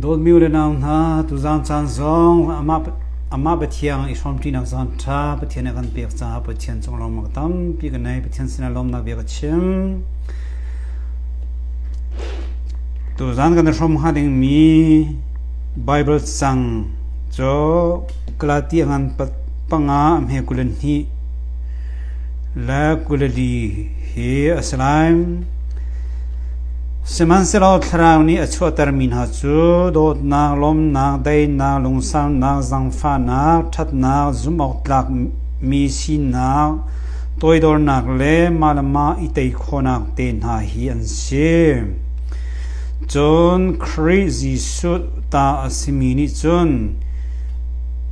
đôi miu lên nào ha tu giang chan song ama bát thiang isom tin zan tha bát thiang kan pek cha bát thiang chong long mak tam pi kan nai bát thiang sina lom na bek chim tu zan kan som ha ding mi bible sang cho klati ngan panga me kulen hi la kulali he asalaim seman selo thrauni achu termin ha chu dot na lom na dai na lungsam na zangfa na that na zumok tlak mi sin na toidor nak le malama itei khonak ten ha hi an se John crazy sut ta asimini chun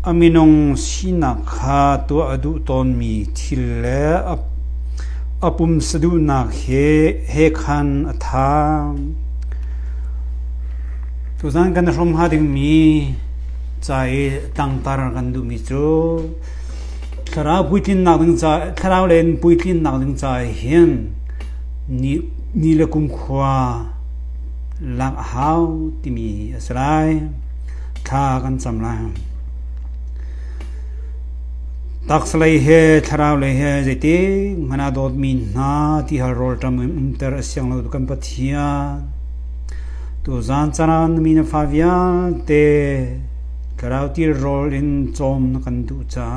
aminong sinakha to adu ton mi thille apum sadu nak he khan atha tu zan kan rom hading mi chai tang tar kan du mi chu thara puitin nak ding cha thara len puitin nak ding cha hian ni le kum khwa lang hau timi asrai tha kan chamla takslai he tharau le he jeti ngana dot min na ti har rol tam inter asyang lo kan pathia tu zan charan min favia te tharau ti rol in chom kan du cha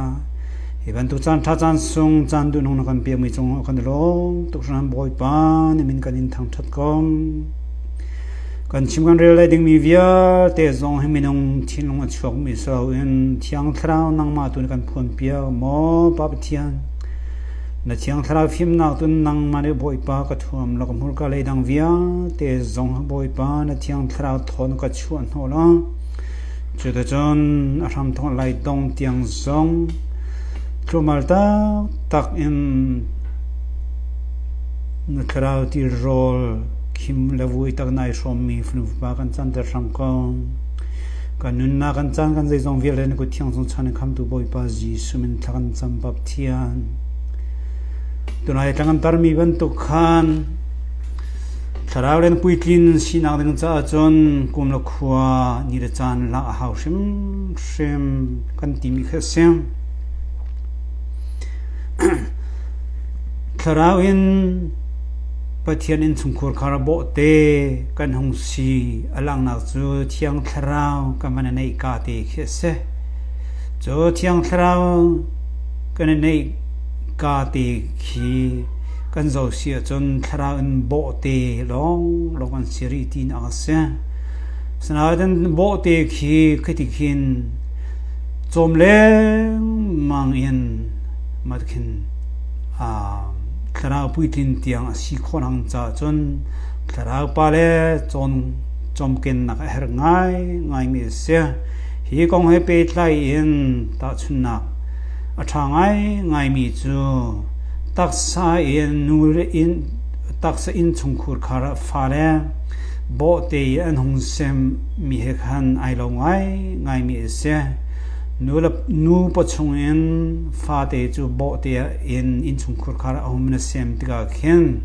even tu chan tha chan sung chan du nong kan pe mi chong kan lo tu ran boy pa ni min kan in thang that kom kan chimgan rel ding mi via te zong he minong thinong achok mi so in thiang thrau nang ma tun kan phon pia mo pa thian na thiang thrau phim na tun nang ma re boi pa ka thuam la mur ka le dang via te zong boi pa na thiang thrau thon ka chuan ho la chu da jon aram thon lai dong tiang zong chumalta tak in na thrau ti rol kim lavui tak nai som mi fnu ba kan chan der sam kon kan nun na kan chan kan zai zong vi len ko thiang song chan kham tu boi pa ji sumin thakan cham bap thian tunai tangan tar mi ban tu khan tharau len puitin sinang ding cha chon kum la khua ni re chan la hau sim sem kan ti mi kha sem tharau in pathian in chungkhur kharabo te kan hong si alang nak chu thiang thrau kamana nei ka te khese cho thiang thrau kan nei ka te khi kan zo si chon thrau in bo te long kan siri tin ase sanaden bo te khi khitikin chomle mang in matkin tharau puitin tiang si khonang cha chon tharau pale chon chomken nak her ngai mi se hi kong he pe tlai in ta chunna athangai ngai mi chu taksa in nur in taksa in chungkhur khara phale bo te an hong sem mi he khan ai lo ngai mi se nu pachung in fa te chu bo te in chungkhur khar ahum na sem tika khen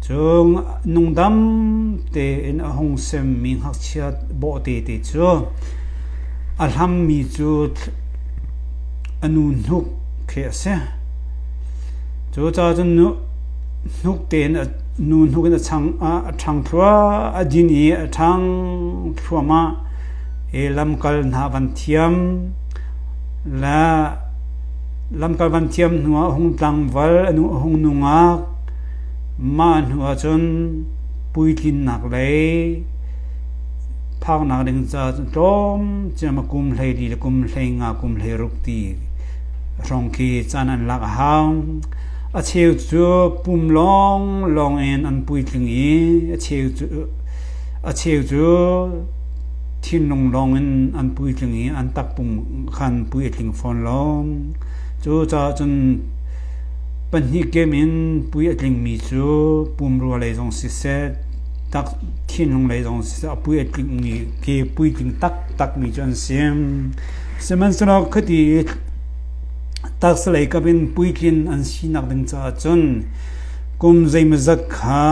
chung nungdam te in ahong sem ming hak chiat bo te chu alham mi chu anu nuk khe se chu cha chun nuk te nu nuk in chang thua adini thang thuma elam kal na van thiam la lam kal van thiam nuwa hong tlang wal anu hong nunga man huwa chon puitin nak le phang nak ding cha tom chama kum hlei di kum hlei nga kum hlei ruk ti rong ki chanan lak hang a cheu chu pum long en an puitling i a cheu chu thiên long long an pui tlingi an tak pum khan pui tling phone long chu cha chun pan hi game in pui tling mi chu pum ro le jong si se tak thiên long le jong si pui tling mi ke pui tling tak mi chon sem seman sura khati tak slai ka bin pui tling an si nak ding cha chun kum zai ma zak kha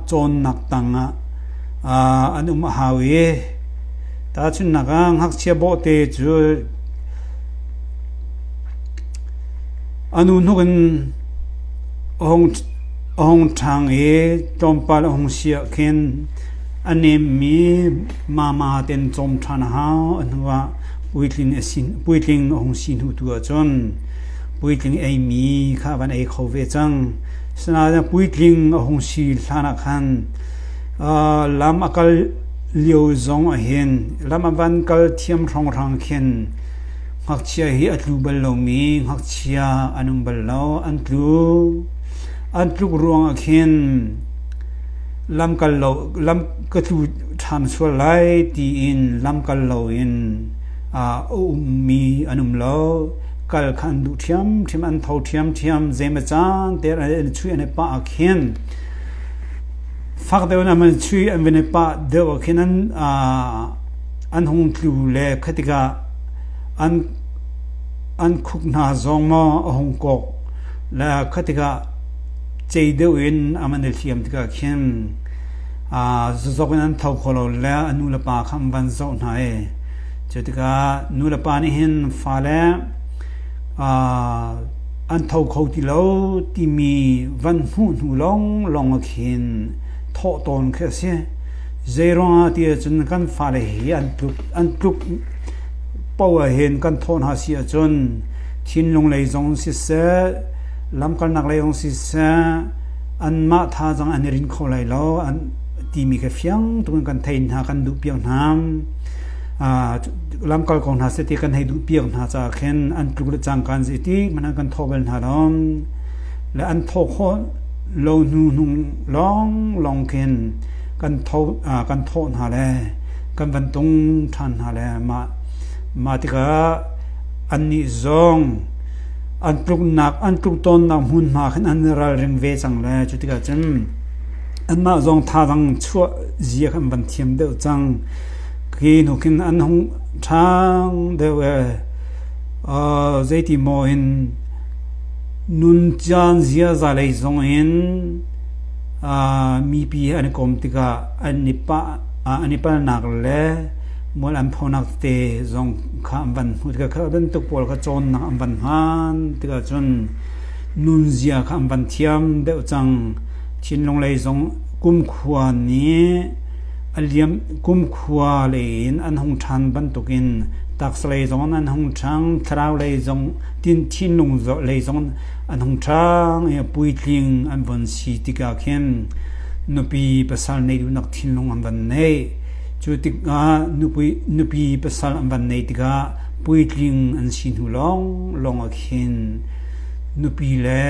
chon nak tanga anum hawe ta chun nagang hak chia bo te chu anu nugan ong thang e tompal ong sia khen anem mi mama ten chom than ha anwa puitling ong sin hu tu chon puitling ai mi kha ban ai khove chang sana puitling ong si thana khan lam akal liu zong a hen lam avan kal thiam thong thang khen hak chia hi atlu bal lo mi hak chia anum bal lo antlu ruang a khen lam kal lo lam ka tu than so lai ti in lam kal lo in mi anum lo kal khan du thiam an thau thiam zema chang der chui ane pa a khen fak de na man chui an vene pa de o khen an hong tlu le khatika an khuk na zong ma hong kok la khatika chei de win aman el thiam tika khen zok an thau kholo la anu la pa kham ban zo na e chetika nu la pa ni hin fa le an thau khau ti lo ti mi van hu nu long khin tho ton khe se zero ti chun kan fa le hi an tuk power hen kan thon ha sia chun thin long lei zong si se lam kal nak lei ong si se an ma tha jang an rin kho lai lo an ti mi ke fyang tu kan thein ha kan du piang nam lam kal kong ha se ti kan hei du piang na cha khen an tuk le chang kan ji ti man kan thobel na rom la an tho kho lo nu long khen kan tho na le kan van tung than ha le ma ti ka an ni zong an tuk ton na hun ma khan an ral ring ve chang le chu ti ka chen an ma zong tha dang chua ji khan ban thiam de chang ki no kin an hong thang de we zeti mo in nun chan zia za le zong in mi pi an kom ti ka an ni pa nak le mol am phonak te zong kha ban hu ka kha ben tuk pol ka chon na am ban han ti ka chon nun zia kha am ban thiam de chang chin long lei zong kum khuwa ni aliam kum khuwa le in an hong than ban tukin tak slei zong an hong chang thrau lei zong tin thin lung zo lei zong an hong chang e puitling an bon si ti ka khem nupi pasal nei du nak thin long am ban nei chu ti ga nupi pasal am ban nei ti ga puitling an sin hu long a khin nupi le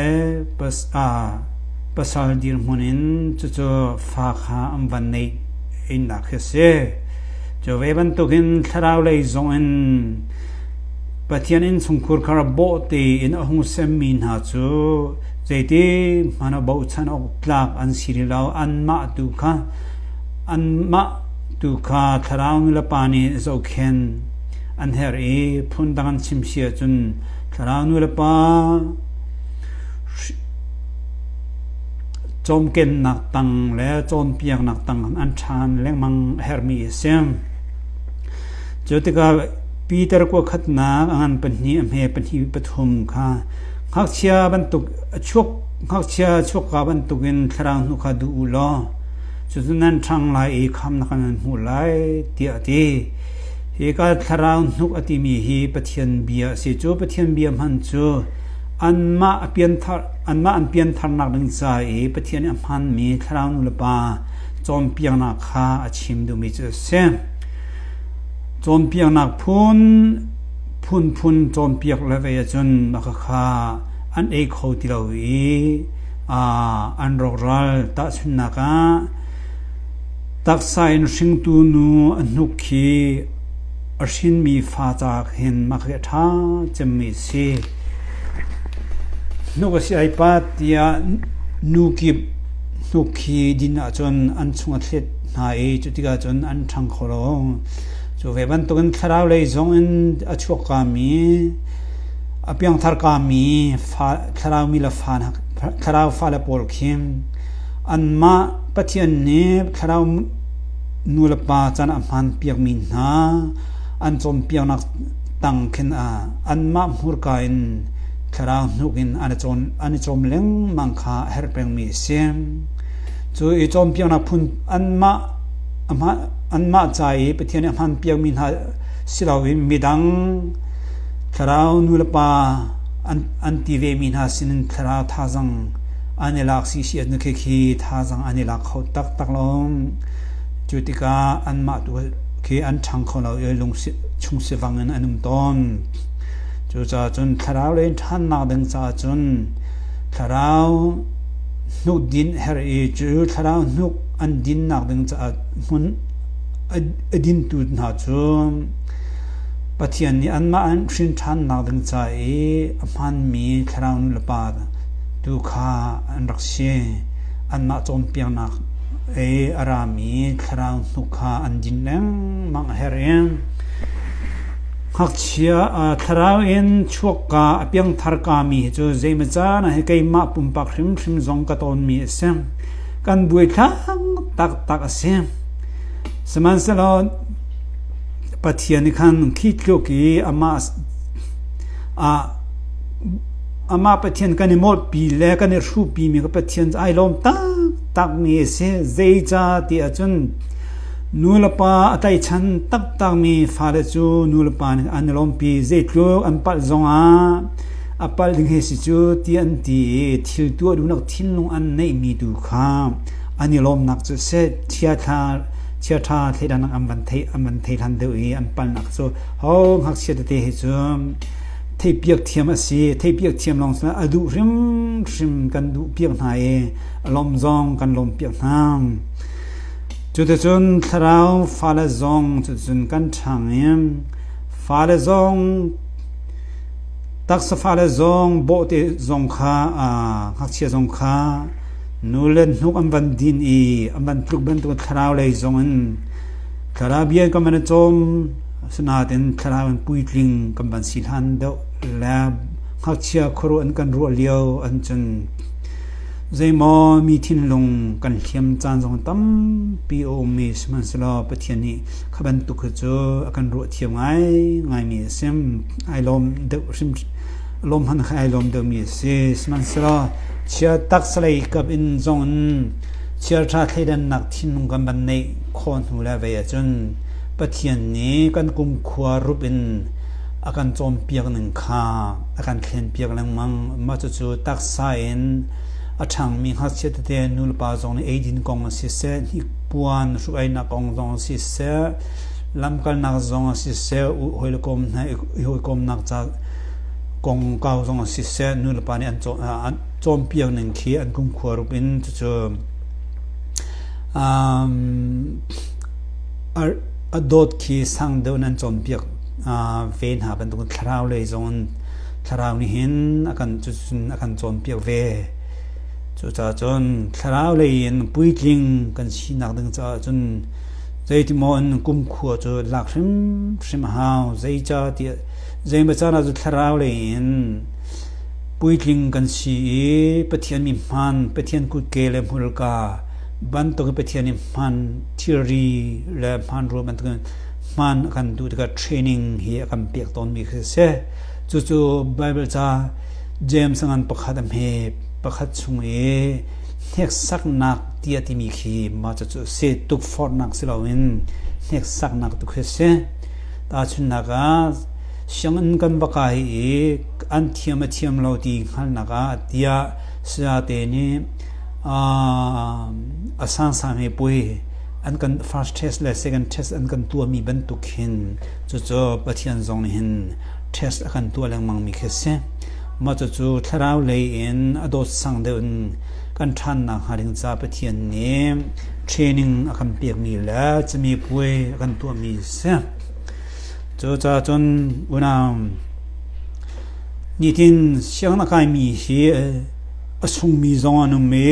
pasal dir munin chu fa kha am ban nei in na khese cho ve ban to kin tharau lei zong en pathian in sungkur khara bo te in ahung sem min ha chu zeiti mana bo chan ok tlak an sirilao an ma tu kha tharau la pani zo khen an her e phun dangan chimsia chun tharau la pa chom ken nak tang le chon piak nak tang an than leng mang hermi sem jotika peter ko khatna an panni me panni pathum kha khakchia ban tuk khakchia chok ka ban tukin tharang nu kha du lo chunan thang lai e kham na kan hu lai ti ati he ka tharang nu ati mi hi pathian bia se chu pathian bia man chu an pian thar nak ding cha e pathian am han mi tharang nu pa chom piang na kha achim du mi chu se chom piang nak phun chom piak la ve chun ma kha an e kho ti lo i an ral ta chun na ka tak sain sing tu nu anuk khi ashin mi fa cha hen ma kha tha chem mi si no ga si ai pa tia nu ki din a chon an chunga thlet na e chutika chon an thang kholo so ve ban to kan tharau lei zong in a chok ka mi a piang thar ka mi fa tharau mi la fa na tharau fa la pol khim an ma pathian ne tharau nula pa chan amhan piak min na an chom piak nak tang khen a an ma mur ka in tharau nukin an chom leng mang kha her peng mi sem chu I chom piak na phun an ma chai pathian amhan piak min ha silawi midang tharau nula pa an ti ve min ha sin tharau thazang anilak si an ke khi thazang anilak kho tak lom chutika an ma tu khi an thang kho lo lung si chung se wangen anum ton chu cha chun tharau len than na deng cha chun tharau nu din her e chu tharau nu an din nak deng cha mun adin tu na chu pathian ni an ma an thin than na deng cha e amhan mi tharau nu lapa tu kha an rakshe an ma chom piang nak e arami tharau nu kha an din leng mang hereng hakchia tharau en chuka apiang tharka mi chu zeimcha na he kai ma pumpak hrim zong ka ton mi sem kan bui thang tak asem saman salon pathian khan khitloki ama pathian kan mol pi le kan ru pi mi ka pathian ai lom tak mi se zeija ti achun nulapa atai chan tak mi fare chu nulapa an lom pi zeitlo an pal zonga apal ding he si chu ti an ti thil tu du nak thin lung an nei mi du kha ani lom nak chu se thia tha thedan amban thei than de I an pal nak so ho hak se te he chu thei piak thiam asi thei piak thiam long sa adu rim kan du piak na e lom zong kan lom piak nam chu te chun tharau fala zong chu chun kan thang em fala zong tak sa fala zong bo te zong kha hak chia zong kha nulen nuk am ban din I am ban pluk ban tu tharau lei zong an tharabia ka man chom sna ten tharau an puitling kam ban silhan do lab hak chia khoro an kan ro lio an chun zeimo mi thin lung kan thiam chan jong tam pi o mi sman sala pathiani khaban tu kho akan ro thiam ngai mi sem ai lom de sim lom han khai lom de mi se sman sala chia tak salai kap in zong chia tha thaidan nak thin lung kan ban nei khon hu la ve chun pathian ni kan kum khwa rupin akan chom piak nang kha akan khen piak lang mang ma chu tak sa in achang mi ha che te nul pa zong ni 18 kong si se ni puan su ai na kong zong si se lam kal na zong si se u hoi kom na hoi kom nak cha kong kaw zong si se nul pa ni an chom piak nang khi an kum khwa rupin chu adot khi sang de nan chom piak ven ha ban tu tharau le zon tharau ni hin akan chu akan chom piak ve chu cha chon tharau le in puitling kan sinak ding cha chun zeiti mon kum khuwa chu lak hrim hau zeija ti zeima cha na chu tharau le in puitling kan si pathian mi man pathian ku ke le mulka ban to ke pathian ni man theory le man ro ban to man kan du ka training hi kan pek ton mi se chu bible cha james ngan pakhat am he pakhat chung e nek sak nak tia ti mi khi ma chu se tuk for nak silawin nek sak nak tu khese ta chun naga shangan kan bakai an thiam lo ti khal naga tia sa te ni asan sa me pui an kan first test le second test an kan tu mi ban tu khin chu pathian zong hin test akan tu lang mang mi khese ma chu tharau le in adot sang de kan than na haring cha pathian ni training akan piak mi la chmi pui akan tu mi se chu cha chon una ni tin siang na kai mi hi asung mi zong anu me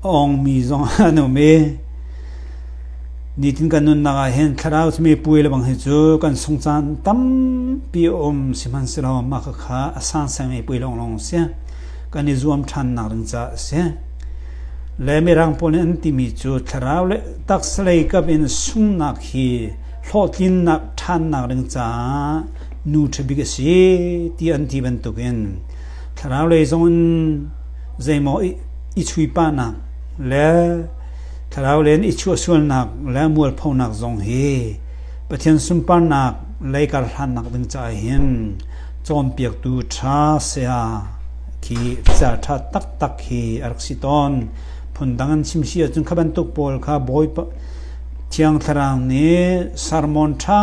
ong mi zong anu me ni tin kan nun na hen tharau chmi pui le bang he chu kan sung chan tam pi siman sira ma kha asan sa me pui long se kan ni zuam than na ring cha se le mirang pon antimi chu tharau le tak slei kap in sung nak hi hlotlin nak than nak ring cha nu thbik si ti anti ban tukin tharau le zon zeimo I chui pa nak le tharau len I chu sul nak le mul phau nak zong hi pathian sum pa nak le kar han nak ding cha hin chon piak tu tha sia ki cha tha tak tak hi arksiton phundangan simsia chung khaban tuk pol kha boy chiang tharang ni sarmon tha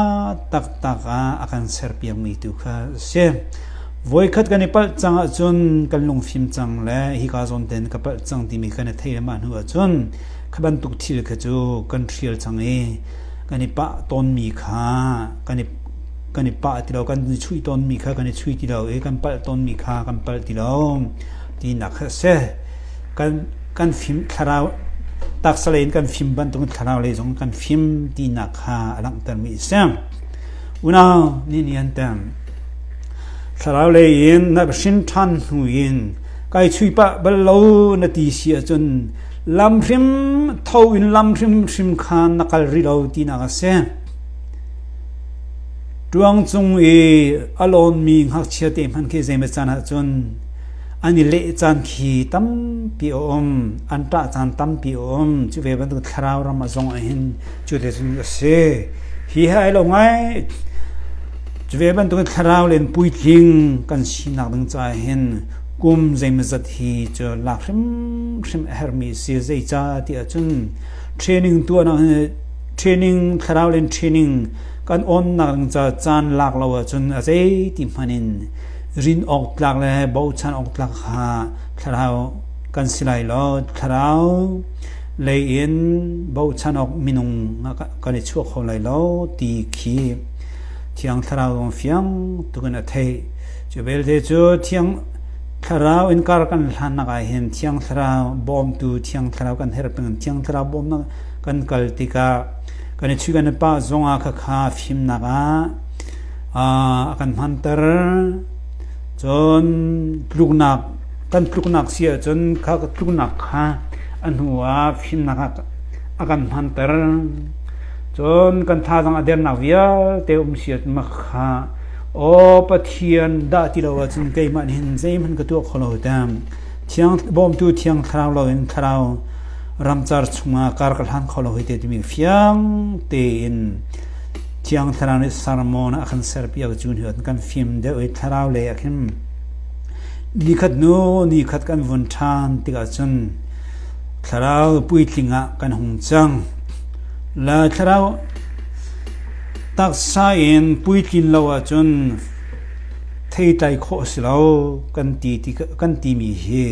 tak tak a akan ser piang mi tu kha se voi khat kan pal chang chun kan lung phim chang le hi ka zon ten ka pal chang ti mi kan thei ma nu chun khaban tuk thil kha chu kan thrial chang e kan pa ton mi kha kan pa ti lo kan chui ton mi kha kan chui ti lo e kan pal ton mi kha kan pal ti lo ti na kha se kan phim tharau tak salein kan phim ban tung tharau le jong kan phim ti na kha alang tar mi sam una ni nian tam tharau le yin na shin than hu yin kai chui pa bal lo na ti sia chun lam phim thau in lam phim sim khan nakal ri lo ti na ka se tuang chung e alon mi hak chia te man ke zeme chana chun ani le chan khi tam pi om anta chan tam pi om chu ve ban tharau ram zong hin chu de se hi hai lo ngai chu ve ban tharau len pui thing kan sinak dang cha hin kum zem zat hi chu lak rim hermi se zai cha ti chun training tu na training tharau len training kan on nang cha chan lak lo chun a zai ti manin rin ok tlak le bo chan ok tlak ha tharau kan silai lo tharau le in bo chan ok minung kan chu kho lai lo ti khi thiang tharau dong fiang tu kan thei chu bel de chu thiang tharau in kar kan hlan na ga hen thiang tharau bom tu thiang tharau kan her peng thiang tharau bom na kan kal tika kan chu kan pa zonga kha kha phim na ga akan mantar chon pluknak kan pluknak sia chon kha pluknak kha anhuwa phim na ka akan mantar chon kan tha jang ader na via te sia ma kha o pathian da ti lo chun ke man hin zai man ka tu kholo tam thiang bom tu thiang tharau lo in tharau ramchar chunga kar kal han kholo hoite mi fiang te in chiang tharau ni sarmon akhan serpia chun hiat kan film de oi tharau le akhim ni khat kan vun than tika chun tharau puitlinga kan hung chang la tharau tak sa in puitlin lawa chun thei tai kho silo kan ti mi hi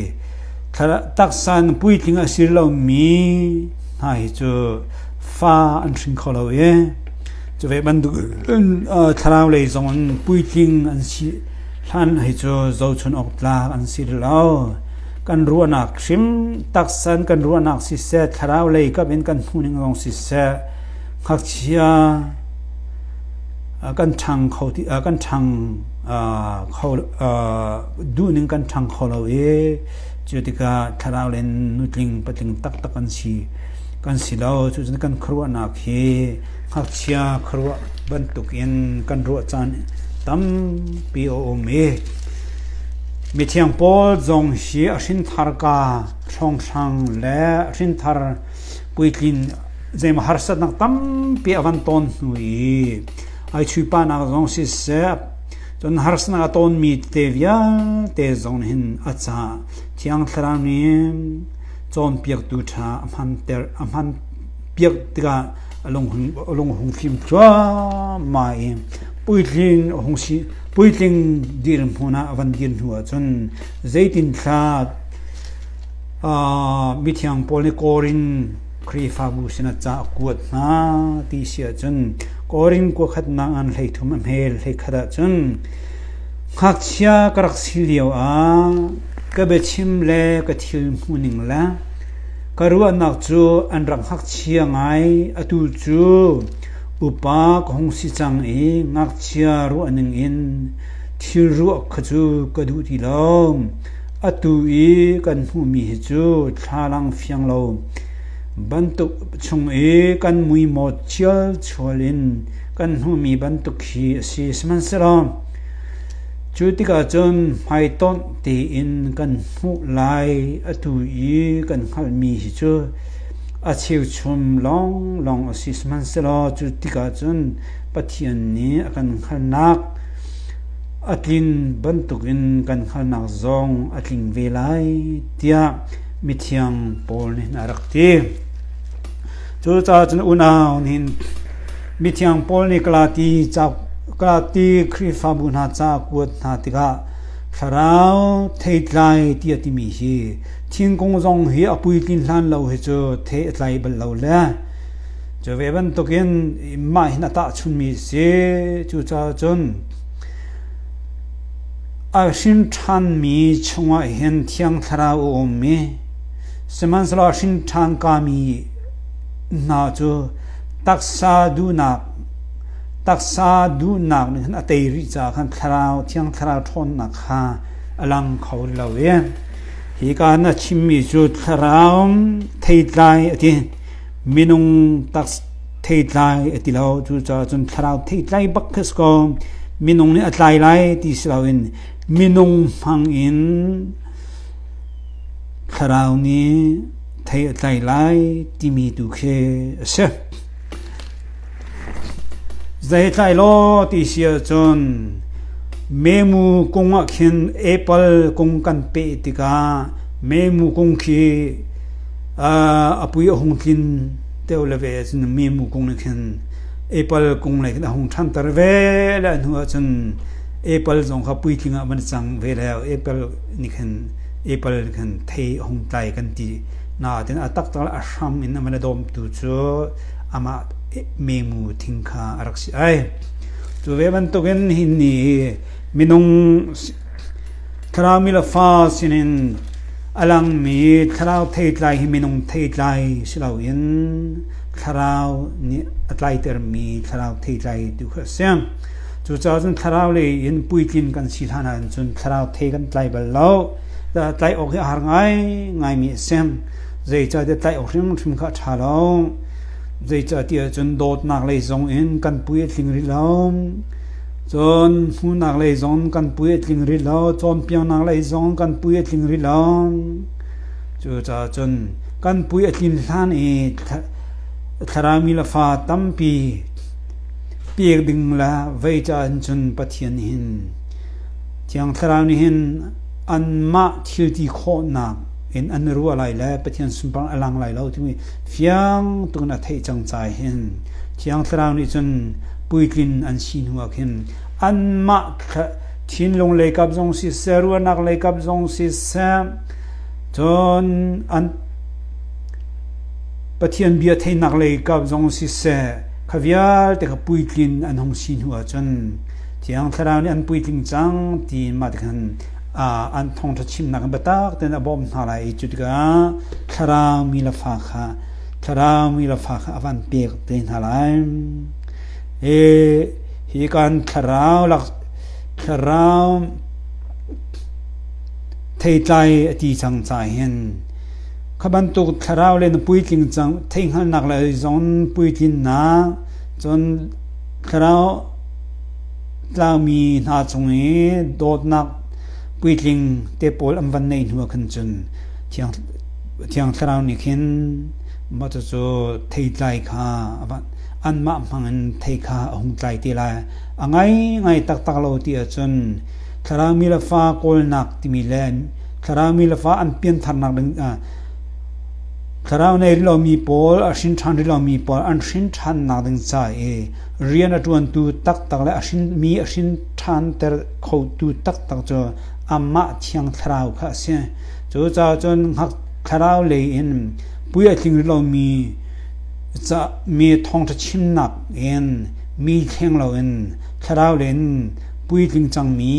thara tak san puitlinga sirlo mi hai chu fa an thing kholo ye chu ve ban du tharau le zong puitling an si hlan hai chu zo chun ok tla an sirlo kan ruanak sim tak san kan ruanak si se tharau le ka ben kan huning rong si se khak chia kan thang khoti kan thang kho du ning kan thang kholo e chutika tharau len nutling patling tak tak kan si lo chu kan khruwa na khi khaksia khruwa ban tukin kan ro chan tam pi o me mithiang pol zong hi ashin thar ka thong sang le ashin thar puitlin zem harsat nak tam pi avan ton hui ai chui pa na zong si se chon harsna ton mi te via te zong hin acha thiang thram ni chon piak tu tha amhan piak tika along hung phim chwa mai puitling dir phuna avan din huwa chon zaitin thla mithiang polni korin krifa bu sina cha kuat na ti sia chun korin ko khat na an hlei thum mel hlei khada chun khaksia karak siliao a ka be chim le ka thil muning la karua nak chu an rang khaksia ngai atu chu upa khong si chang e ngak chia ru aning in thil ru khachu ka du ti lom atui kan hu mi chu thalang fiang lo bantuk chung kan mui mo chial cholin kan hu mi bantuk hi si sman sera chutika chon mai ton ti in kan hu lai atui kan khal mi hi chu a chiu chum long si sman sera chutika chon pathian ni akan khal nak atlin bantukin kan khalnak zong atling velai tia mithiang pol ni narakti chu cha chun unaw nin mithiang pol ni klati khrifa buna cha kuat na tika tharau theitlai tia ti mi hi thingkong zong hi apui tin hlan lo he chu theitlai bal lo la chu ve bantukin ma hina ta chun mi se chu cha chun a shin chan mi chunga hen thiang thara o mi seman sala shin chan ka mi na chu taksa du na ni a tei ri cha khan thara thiang thara thon na kha alang khau lo we hi ka na chim mi chu thara thei tlai ati minung tak thei tlai ati lo chu cha chun thara thei tlai bak khas ko minung ni atlai lai ti slawin minung phang in kharau ni thei atlai lai ti mi tu khe se zai tlai lo ti sia chon memu konga khin apple kong kan pe tika memu kong khi apui hong thin teu leve chun memu kong khin apple kong lai da hong than tar ve la nu chun apple zong kha pui thinga man chang ve la apple ni khan apple khan thei hong tai kan ti na den atak tal asham in man dom tu chu ama memu thingkha araksi ai tu ve ban to gen hin ni minung tharamila fa sinin alang mi tharau thei tlai hi minung thei tlai silau in tharau ni atlai ter mi tharau thei tlai tu kha sem chu cha chun tharau le in puikin kan si thana chun tharau thei kan tlai bal lo da tlai ok har ngai mi sem zai cha de tlai ok rim kha tha lo zai cha ti chun dot nak le zong in kan pui thling ri lo chon hu nak le zong kan pui thling ri lo chon piang nak le zong kan pui thling ri lo chu cha chun kan pui thling hlan e tharami la fa tampi piek ding la vei cha chun pathian hin chiang tharani hin an ma thil ti kho na in an ru lai la pathian sumpang alang lai lo timi fiang tuna thei chang chai hin chiang tharani chun puitlin an sin huak hin an ma thin long le kap jong si seru nak le kap jong si sam chon an pathian bia thei nak le kap jong si se khavial te ka puitlin an hong sin hua chun chiang tharani an puitling chang ti ma de khan an thong tha chim nak batak ten abom thalai chutka thara mi la fa kha avan pek ten halai hi kan tharau thei tlai ti chang chai hen khaban tu tharau le puitling chang thei hal nak la zon puitlin na chon tharau tla mi na chung e dot nak puitling te pol am van nei nu khan chun thiang tharau ni khin ma chu thei tlai kha avan an ma mangan thei kha hong tlai ti la angai tak lo ti chun tharami la fa kol nak ti mi len tharami la fa an pian thar nak ding tharau nei lo mi pol a shin than lo mi pol an shin than nak ding cha e rian a tuan tu tak la a shin than ter kho tu tak cho amma thiang tharau kha se chu cha chon hak tharau le in puya thing lo mi cha mi thong tha chim nak en mi theng lo in tharau len pui ting chang mi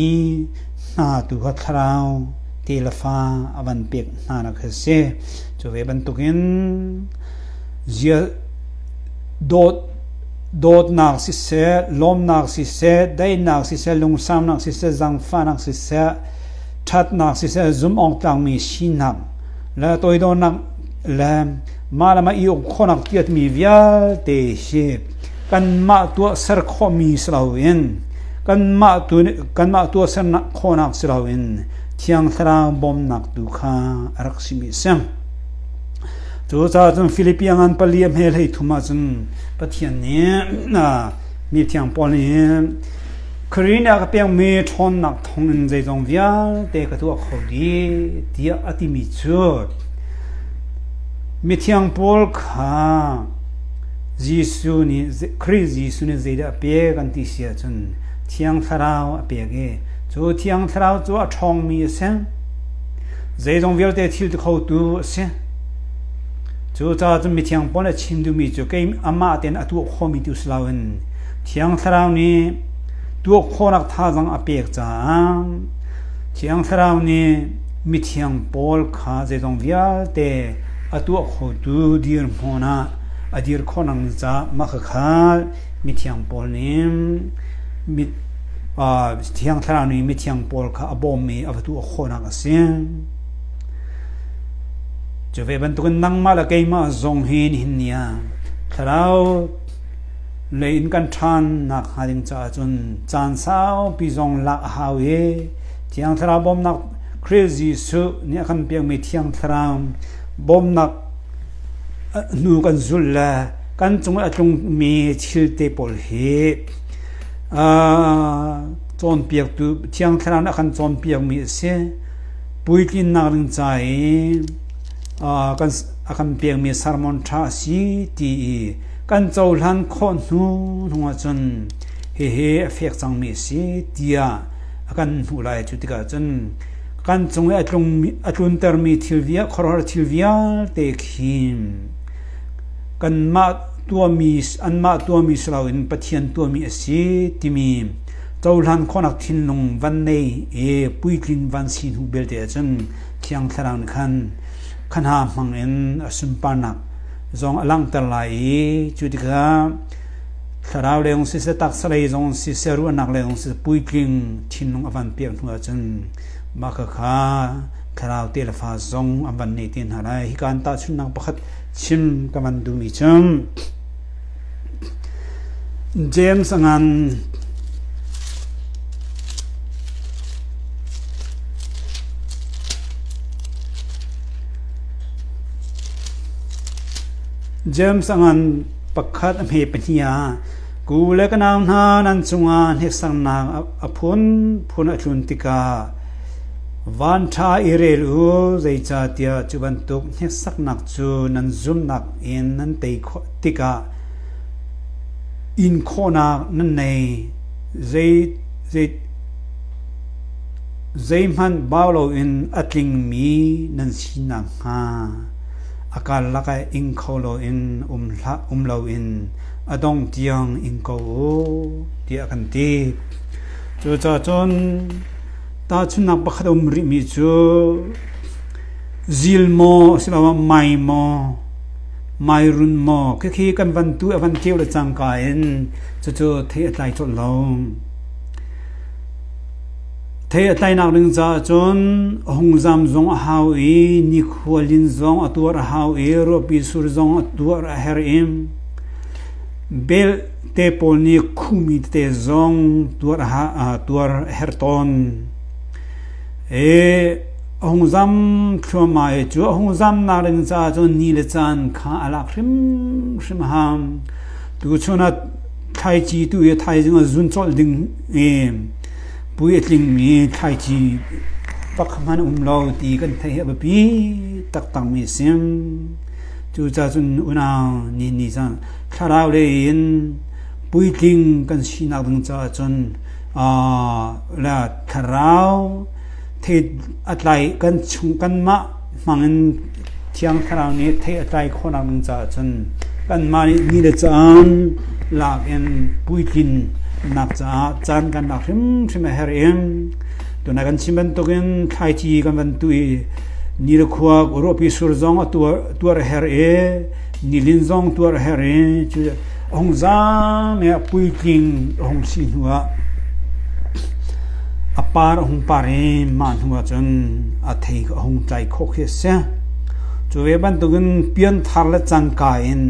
na tu kha tharau te la fa avan pek na na kha se chu ve ban tukin zia dot nak si se lom nak si se dai nak si se lung sam nak si se zang fa nak si se chat nak si se zum ong tang mi sinak la toi do nak la malama i ok khonak tiat mi vial te she kan ma tu ser kho mi slawin kan ma tu ser nak khonak slawin thiang thra bom nak tu kha araksimi sem chu cha chun philippine an paliam hel hei thuma chun pathian ne na mi thiang pol ne Korea ka piang me thon nak thong in zai zong vial te ka tu khodi dia atimi chu mi thiang pol kha jisu ni crazy su ni zai da pe kan ti sia chun thiang tharao pe ge chu thiang tharao chu a thong mi sen zai zong vial te thil khau tu se chu cha chun mi thiang pol a chim du mi chu ke ama ten atu khomi tu slawen thiang tharao ni tu khonak tha jang apek cha chiang tharau ni mi thiang pol kha je jong vial te atu kho tu dir mona adir khonang cha ma kha mi thiang pol ni mi thiang tharau ni mi thiang pol kha abom mi avatu khona ka sen jove ban tu nang ma la ke ma zong hin nia tharau lein kan than nak hading cha chun chan sao pi zong lak hawe thiang thara bom nak crazy su ni kan piang me thiang thara bom nak nu kan zulla kan chung atung me chil te pol he chon piak tu thiang thara na kan chon piak mi se puikin nak ring chai kan akan piang me sarmon tha si ti kan chau lan khon nu hunga chun he effect chang mi si tia akan hulai chutika chun kan chung atlun ter mi thilvia khorhar thilvia te khim kan ma tua mi an ma tua mi slawin pathian tua mi si timi chau lan khonak thin nung van nei e puiklin van sin hu belte chun thiang tharang khan ha mang en asum panak zong alang talai chutika tharau leong si se tak salai zong si seru anak leong si puiking thinung avan piang thunga chun maka kha tharau tel fa zong avan nei tin harai hikan ta chunang pakhat chim kaman du mi chum James angan James angan pakhat me pania ku le kanam na nan chunga he sang na aphun phun athun tika van tha irel u zai cha tia chuban tuk he sak nak chu nan zum nak in nan tei tika in khona nan nei zai man bawlo in atling mi nan sina ha akal lakai in kholo in umlo in adong tiang in ko ti akan ti chu cha chon ta chuna pakhat umri mi chu zilmo silawa mai run mo khi kan van tu avan keu la changka in chu the atlai to long thế tại nào đừng ra chốn hồng giam zong hao ý ni khualin zong atuar hao ý ro pi sur zong atuar herim bel te polni khumi te zong tuar tuar herton e hồng giam thoma e chu hồng giam na đừng ra chốn ni le chan kha ala khrim ham tu chona thai chi tu e thai jing zun chol ding e puitling mi thai chi pakhaman umlo ti kan thai ba pi tak tang mi sim chu cha chun una ni san tharau le in puitling kan sina dang cha chun la tharau the atlai kan chung kan ma mangin thiang tharau ni the atlai khona dang cha chun kan ma ni le chan la en puitling nak cha chan kan nak hrim herim to na kan chimban to gen thai chi kan ban tu ni re khuwa ro pi sur zong tuar her e ni lin zong tuar her e chu hong za me pui king hong si huwa apar hung pare man hunga chun a thei hung trai kho khe se chuwe ban tugun pian tharla changka in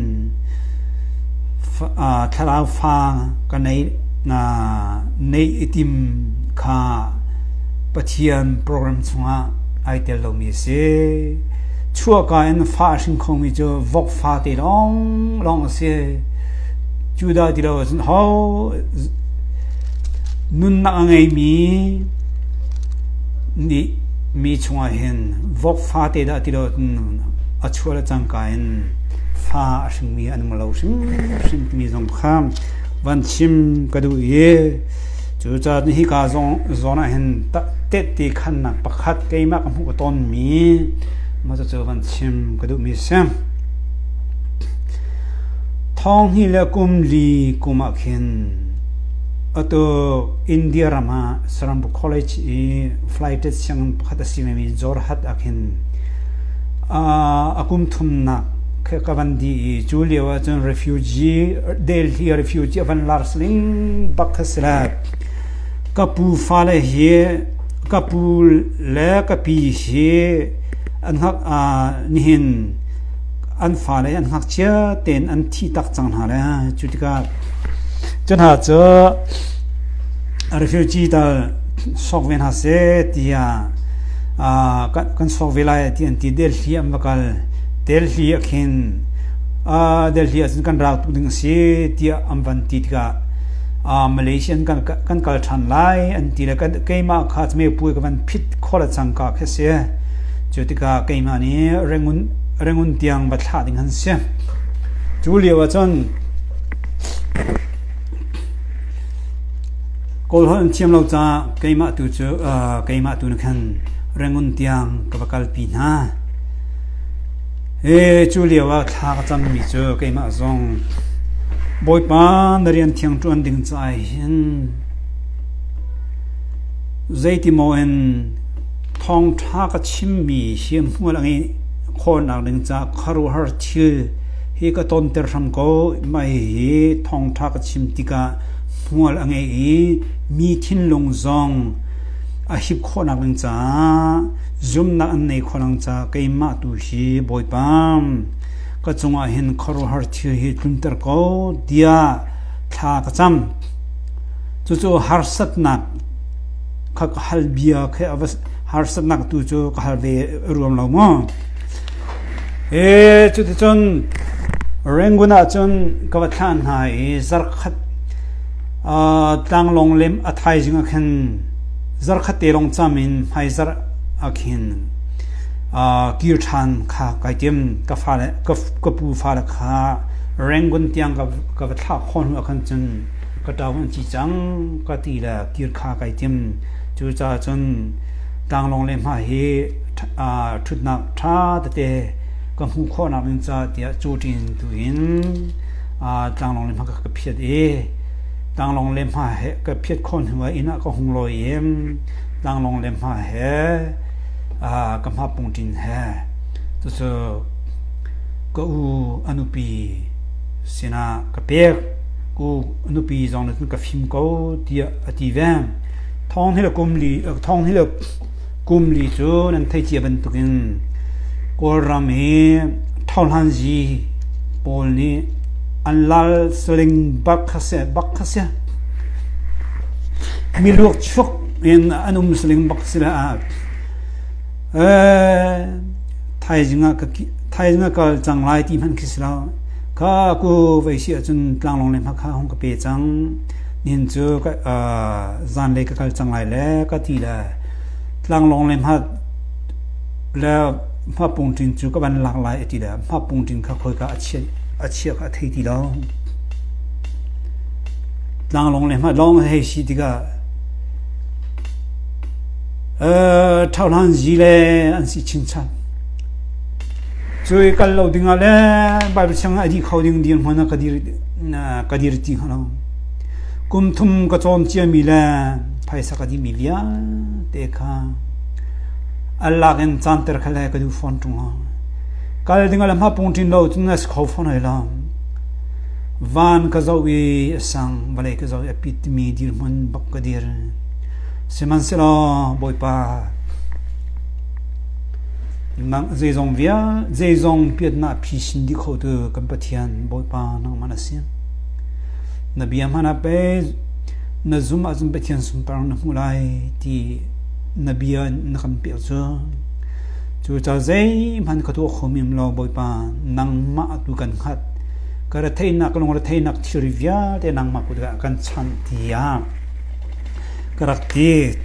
tharau fa kanai na nei itim kha pathian program chunga ai tel lo mi se chua ka in fa shin khong mi jo vok fa te long se juda ti lo ho nun na ngai mi chunga hen vok fa te da ti lo a chua la chang ka in fa shin mi an lo shin mi zong kham van chim ka du ye chu cha hi ka zona hen ta te ti khan na pakhat ke ma ka mu ton mi ma cha van chim ka du mi sam thong hi la kum li kuma khen ato India rama Sarambu College flight chang pakhat asime mi Jorhat akhen akum thumna Kavandi Julia was a refugee Delhi refugee van Larsling Bakasla Kapu Fale here Kapu Le Kapi here and Nihin Anfale and Hakcha ten and Titak Changhara Jutika Janhazo a refugee the Sogven Hase Tia Consovilla and Delhi Ambakal Delhi akin Delhi asin kan raut puding si tia ambanti ka Malaysian kan kalchan lai an tila kan keima khat me pui ka van phit khola changka khese jotika keima ni rengun tiang batha ding han se julia wa chon kol hon chiam lo cha keima tu chu keima tu khan rengun tiang ka bakal pi na Julia wa tha cham mi chu ke ma zong boy pan rian thiang chuan ding chai hin zaiti mo en thong tha ka chim mi hiam hmul angi khon ang ding cha kharu har thi hi ka ton ter ram ko mai hi thong tha ka chim tika hmul angi mi thin long zong a hip khon ang ding cha zoom na an nei khonang cha keima tu hi boy pam ka chunga hin kharu har thi hi tunter ko dia tha ka cham chu har sat na kha hal bia khe avas har sat na tu chu ka har ve ruam lo mo chu chon renguna chon ka wa than hai zar khat tang long lem athai jinga khen zar khat te long chamin hai zar akhin kirthan kha kaitim ka phale ka pu phale kha rengun tiang ka tha khon akhan chun ka tawon chi chang ka ti la kir kha kaitim chu cha chun tang long le ma he thut na tha te ka hu khon na min cha tia chu tin tu in tang long le ma ka phiat tang long le ma he ka phiat khon huwa ina ka hung lo em tang long le ma he kam ha pung tin he so ko anupi sina ka pek ko anupi zong na ka phim ko tia ativam thong hila kumli chu nan thai chi ban tukin ko rami thawhan ji pol ni anlal sling bakhase miluk chuk in anum sling bakhsila Thai ka changlai ti man kisra ka ku vaisi achun tlanglong le makha hong ka pe chang nin chu ka zan le ka kal changlai le ka ti la tlanglong le ma la ma pung tin chu ka ban lak lai ti la ma pung tin kha khoi ka achia ka thei ti lo tlanglong le ma long hei si ti ka thawlan ji le an si chin chan chui kal lo dinga le bible chang adi khoding din hona kadir ti hana kum thum ka chon chia mi la phaisa ka di mi lia te kha allah gen chan ter khala ka du phone tu kal dinga la ma pung tin lo tun as kho phone ai la van ka zo wi sang vale ka zo epit mi dir man bak ka dir seman selo boi pa nang zong via zong piat na phi sin di kho tu kan pathian boi pa nang manasia nabiam hana pe na zum azum pathian sum parang na mulai ti nabia na kan pe chu cha zai man ka to khomim lo boi pa nang ma tu kan khat kara thei nak long ra thei nak thirivia te nang ma ku kan chan tia karakti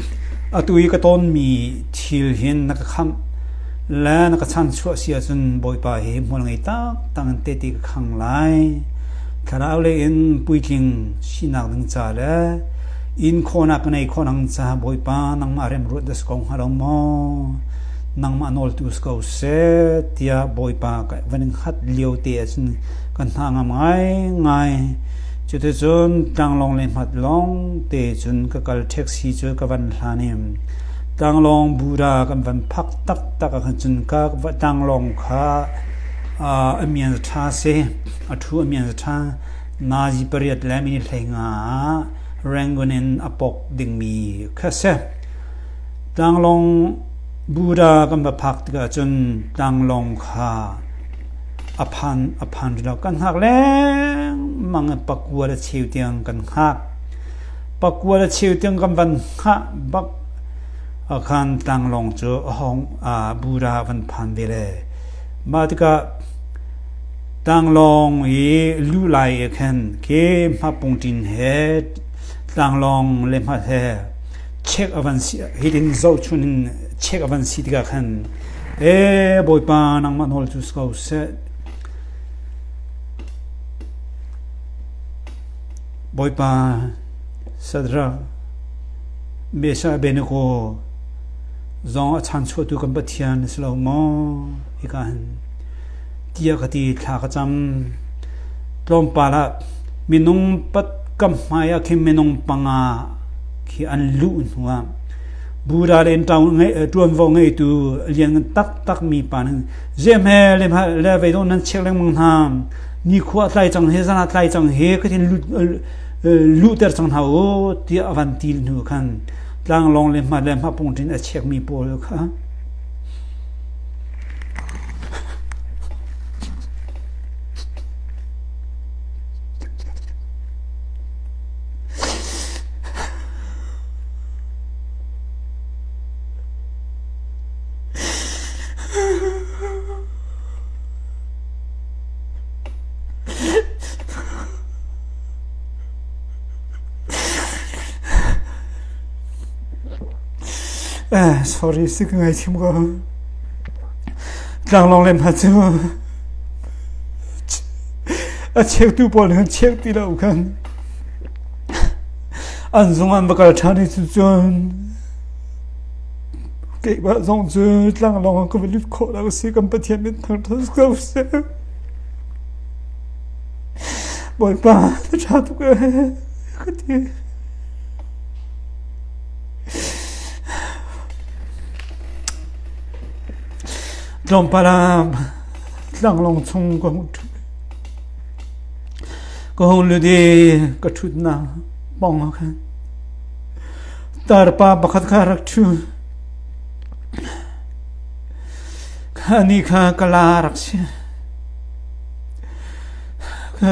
atui ka ton mi thil hin na kham la na ka chan chua sia chun boi pa he mol ngai ta tang te ti khang lai khara le in puiking sinak ding cha le in khona ka nei khonang cha boi pa nang ma rem ru das kong halong mo nang ma nol tu sko se tia boi pa ka vanin khat liu te chun kan hanga ngai chu te chun tang long le mat long te chun ka kal taxi chu ka van hlanim tang long bura kan van phak tak tak ka chun ka tang long kha amian tha se athu amian tha na ji pariat lamini thenga rangonin apok ding mi khase tang long bura kan ba phak ka chun tang long kha aphan lo kan hak le mang pakua la chiu tiang kan hak pakua la chiu tiang kan van kha bak akhan tang long chu hong bura van phan de le ma tika tang long yi lu lai khan ke ma pung tin he tang long le ma he check avan si hidin zo chunin check avan si tika khan boi pa nang man hol chu sko se boi pa sadra besa beneko zong chan chu tu kan pathian slo mo ikan tia khati tha ka cham tom pala minung pat kam maya khi minung panga khi an lu nuwa bura len taw ngai tuan vo ngai tu lian tak tak mi pan jem he le ve don nan cheleng mong ham ni khwa tlai chang he sana tlai chang he ka tin lu ter chang hao ti avantil nu khan tlang long le ma pung tin a chek mi pol kha sorry sức ngay chim go tlang long lên hạt chứ chèo tu bò lên chèo tí đâu khăn ăn dùng ăn bạc cha đi chú chôn cái bà dùng chú tlang long có bị lút khổ đâu xí cầm bát thiên bên thằng thằng câu xe bồi ba cha tu cái gì Long palam lang long chung có hông lưu đi có chút nào bong khan tar pa bakhat kha rak chu khani kha kala rak si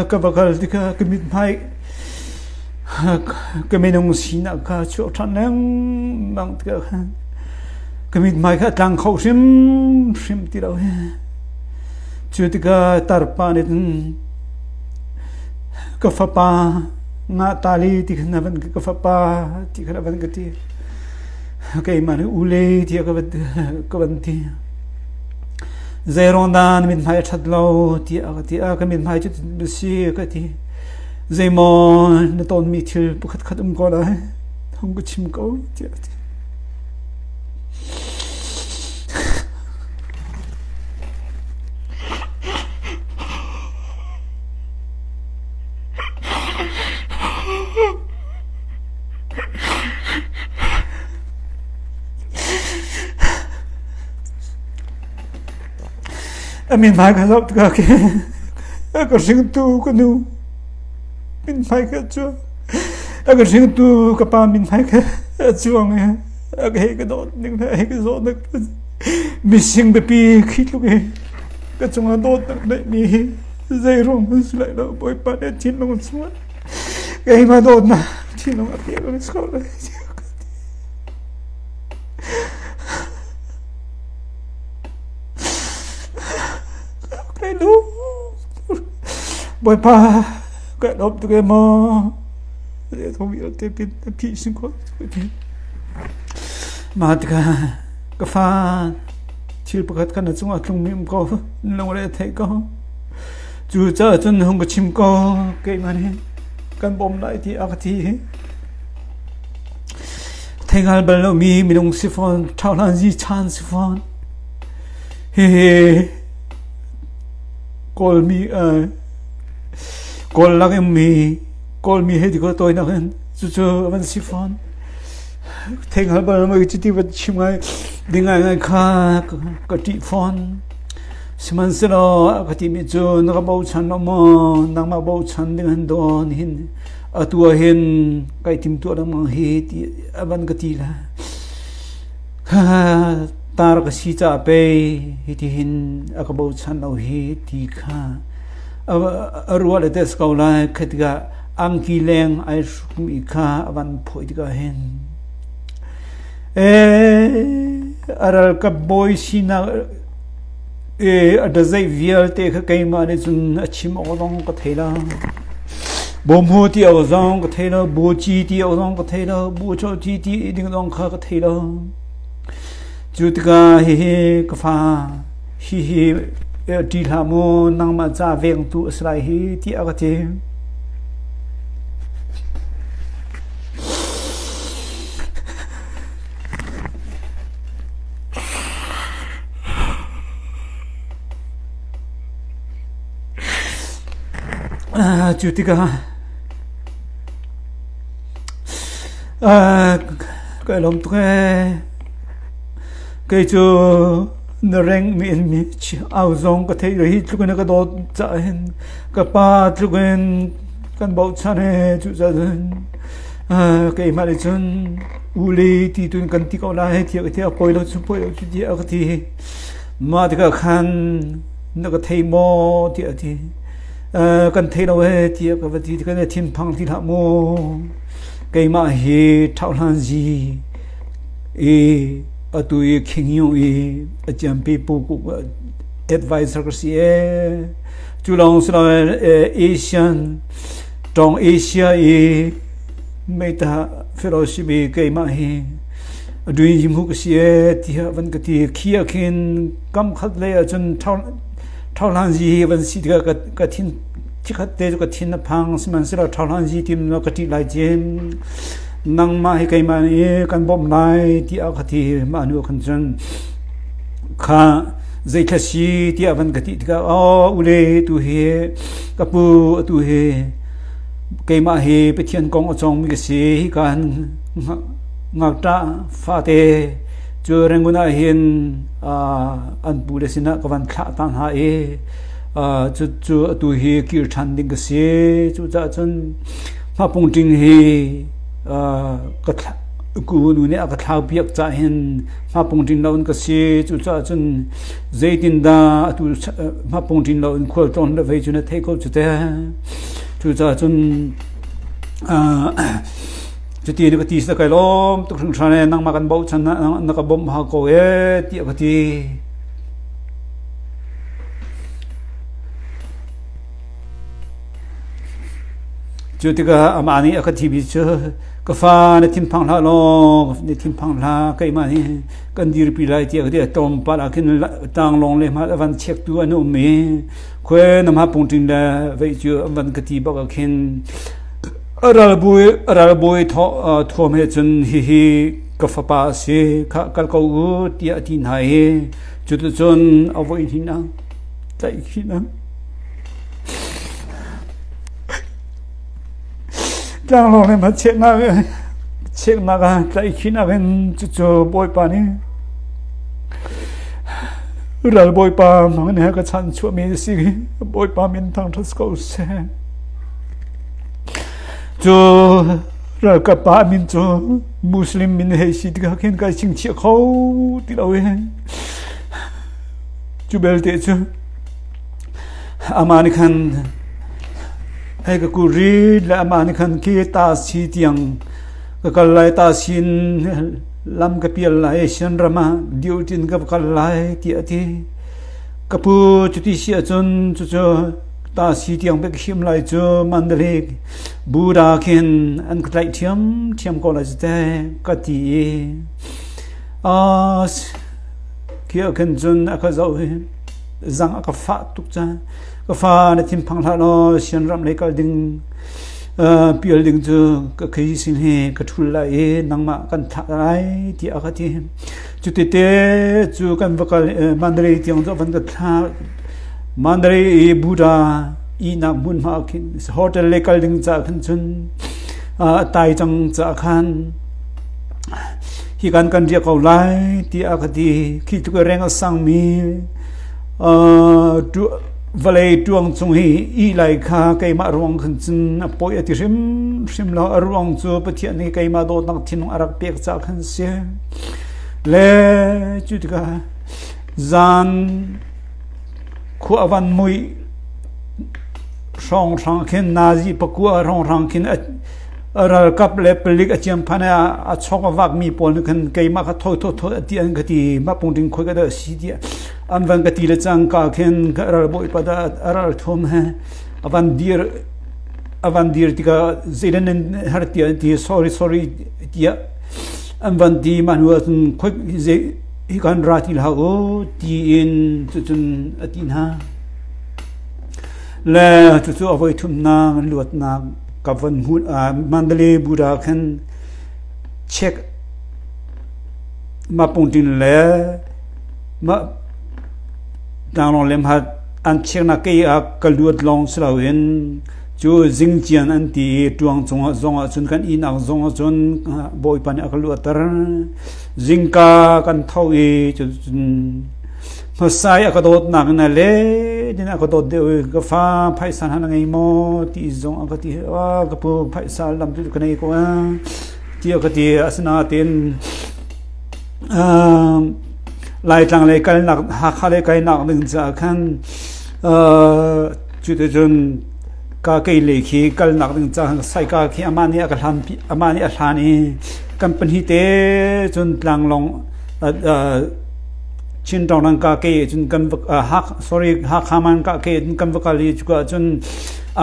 ka bakal dika kemit mai kemenong sina ka chu than nang bang ka khan kemit mai kha tang khau sim ti đâu chu tika tar pa ne ka fa pa nga tali ti khna van ka fa pa ti khna van ka ti kai man ule ti ka van ti zairondan min mai that lo ti a ka min mai chu si ka ti zaimon na ton mi thil pakhat khat ko la thong ko chim ko ti mình phải cái dọc cái sinh tu con nu mình phải cái chưa agar riêng tu cái pa mình phải cái chuông cái đó những cái gió nó missing baby khi lúc cái chuông nó đốt đấy mi dây rong lại đó bôi pa để chín nó xuống cái mà đốt na chín nó bị cái sầu đấy cái đó bôi pa cái đó tụi cái mò để không bị cái phi sinh con mà cái pha chưa bắt cái nó chúng không miếng có lâu rồi thấy có chú cha chân không có chim có cái mà này căn bom lại thì thì thấy ngay bây giờ mình đông siphon thao lan gì chan siphon he call me call lại call me hết có tôi nào hơn chú vẫn siphon thấy ngay bây giờ mình chỉ đi vật chim ngay đi ngay khá có trị phone Siman sila kati medyo nakabawchan mo nang mabawchan dengan doon hin atuahin kay timtu ang mga hiti aban katila tar kasi tape hitihin akabawchan au hiti ka arwala des kaula katiga ang kileng ay sumika aban po itiga hin aral ka boy sina ada zai vial te kha kai ma ne chun achim ozong ka thela bom ho ti ozong ka thela bo chi ti ozong ka thela bo cho chi ti ding dong kha ka thela chu tka he ka fa hi ti la mo nang ma cha veng tu asrai hi ti a ka te chủ tịch cái lòng tôi cái chỗ nó rèn miền áo zong cái thấy rồi lúc này cái đó chạy cái pa lúc này cái bao chane chủ dân cái mà để chun uli thì tôi cần tí câu lại thì cái poi lo chun poi lo chun gì cái thì mà thì cái khăn nó cái thấy mò thì cần thấy đâu hết thì cái vật thì cái thiên phăng thì thảm mô cái mà he thảo lan gì ở tuổi kinh yêu ở trong people cũng advisor cái gì chú long sao Asian trong Asia mấy ta fellowship cái mà he đuôi hiểm hữu cái gì thì vẫn cái thì kia khiến cam khát lệ ở trong thảo lan gì vẫn chỉ cái thiên chỉ khát để cái thiên phang xem sẽ là thảo lan gì tìm nó cái lại trên năng mà cái mà cái bom này thì ở cái mà nó cần chân khá dây thắt xí thì vẫn cái ule tu he cái pu tu he cái mà he bị thiên công ở trong cái gì cái ngạc ta pha tê cho rằng người này hiện anh bù để xin các bạn khá tan hại cho tuổi hi kia chăn đinh cái gì cho cha chân mà phong trình hi cái cú nu này cái thao biếc cha hiện mà phong trình lâu cái gì cho cha chân dây tin da tu mà phong trình lâu khơi tròn để về cho nó thấy câu chuyện thế cho cha chân cho tiền cái tí sẽ cái lom tôi không chán năng mà cần bao chán nó cái bom hoa cổ ấy tiệt cái tí cho thì cái mà này cái TV chứ cái pha này thiên phang la lo này thiên phang la cái mà này cần đi repeat lại tiệt cái tom pa là cái tang long lên mà vẫn check tu anh ôm mẹ khơi nằm hấp bông trình là vậy chứ vẫn cái tí bao cái aral boy thom he chun hi ka fapa se kal ko tia tin hai chu tu chun avoi hina tai hina tang lo ne ma che na ga tai hina ben chu boy pa ni aral boy pa mang ne ka chan chu mi si boy pa min thang thas ko se cho rồi cả ba mình cho Muslim mình hay xí thì cái cái chính trị khâu thì đâu ấy chú bel thế chứ Amani Khan hay cái cụ ri là Amani Khan kia ta xí tiếng cái lại ta xin làm cái pial lại xin rama điều tin cái lại thì kapu chuti sia chun chu ta si tiang bek him lai chu mandale buddha khen an klai thiam ko la jte kati a kia khen chun aka zau zang aka fa tuk cha ka fa na thim phang la no sian ram le kal ding pial ding chu ka khai sin he ka thul la e nangma kan tha ai ti aka ti chuti te chu kan vakal mandare tiang zo van ka tha mandare buddha i na mun ma kin hotel le kal ding cha khan chun tai chang cha khan hi kan ria ko lai ti aka ti khi tu ka reng sang mi tu vale tuang chung hi i lai kha kai ma rong khan chun poi ati rim la rong chu pathian ni kai ma do nang thin arak pek cha khan se le chutka zan khu avan mui song sang khin nazi pakua rong rang khin aral kap le pelik acham phana a chok wak mi pol khan kai ma kha thoi ati an gati ma pungding khoi ga da si dia an van gati le chang ka khen aral boi pada aral thom ha avan dir tika zeden har ti sorry dia an van di manuatun khoi ze hi kan ratil ha o ti in chun atin ha le chu avoi thum na luat na kavan hu mandale buddha khan check ma pungtin le ma dang lem hat an check na ke a kaluat long slawin chu jingchian an ti tuang chunga zonga chun kan inang zonga chun boi pan akaluat tar jingka kan thawi chun Masai akadot na le din akadot de ka fa phaisan han ngai mo ti zong akati a ka pu phaisal lam tu kanai ko ti akati asna tin lai tang le kal nak ha khale kai nak ning cha khan chu de jun ka kai le khi kal nak ning cha sai ka khi amani ahlani company te chun tlang long chin tong nang ka ke chun kan ha khaman ka ke kan vakali chuka chun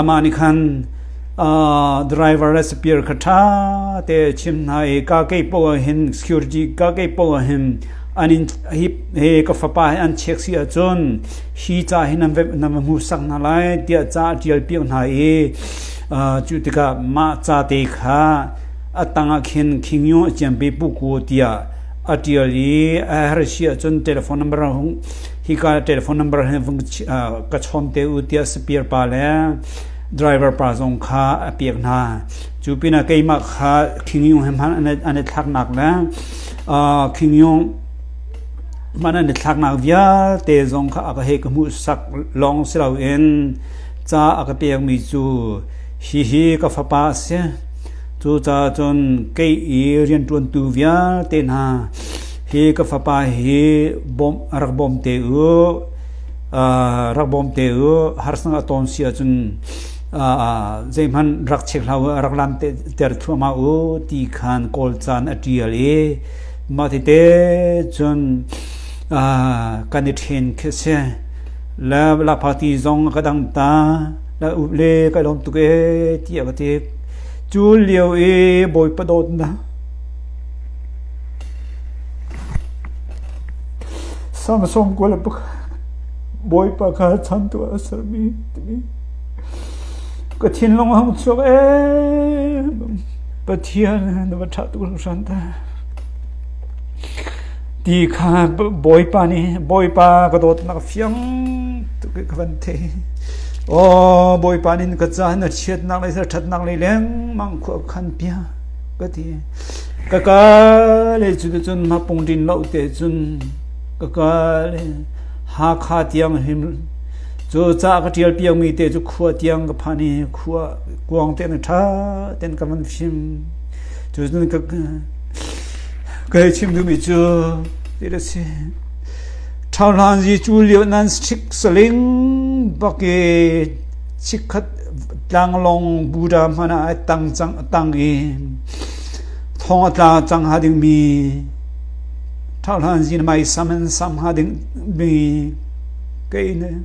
amani khan driver disappear khatha te chim nai ka ke po hin security ka ke po hin anin he ka fapa an check si chun hi cha hin nam mu sak na lai tia cha tial pi na e chu tika ma cha te kha atanga khin khingyo chambe pu ko tia atiali harsia chun telephone number hung hi ka telephone number he ka chhom te utia spear pa le driver pa zong kha apiak na chupina keima kha khingyu hem han ane thak nak la khingyu mana ne thak nak via te zong kha aka he ka mu sak long sraw en cha aka piak mi chu hi ka fa pa se chu cha chon kei i rian tuan tu via te na he ka fa pa he bom rak bom te har sang atom sia chun zeman rak chek law rak lam te ter thuma o ti khan kol chan atiale ma te chun kanithin khese la party zong kadang ta la uble ka long tu ke ti ka te chu liu e boi pa dot na samsung ko la boi pa ka chan tu asar mi ka thin long hang chok e pathian na tha tu san ta ti kha boi pa ka dot na fiang tu ke kan the boi panin ka chan na chet nak lai sa that nak lai leng mang khu khan pia ka ti ka le chu chun ma pung din lo te chun ka le ha kha tiang him chu cha ka tial piang mi te chu khu tiang ka phani khu kuang te na tha ten ka man phim 저는 그 침도 저 이렇지 차한지 줄려 난 식슬링 밖에 치컷 장롱 부담 하나 땅이 통하다 장하딩미 차한지 마이 사면 삼하딩미 그이네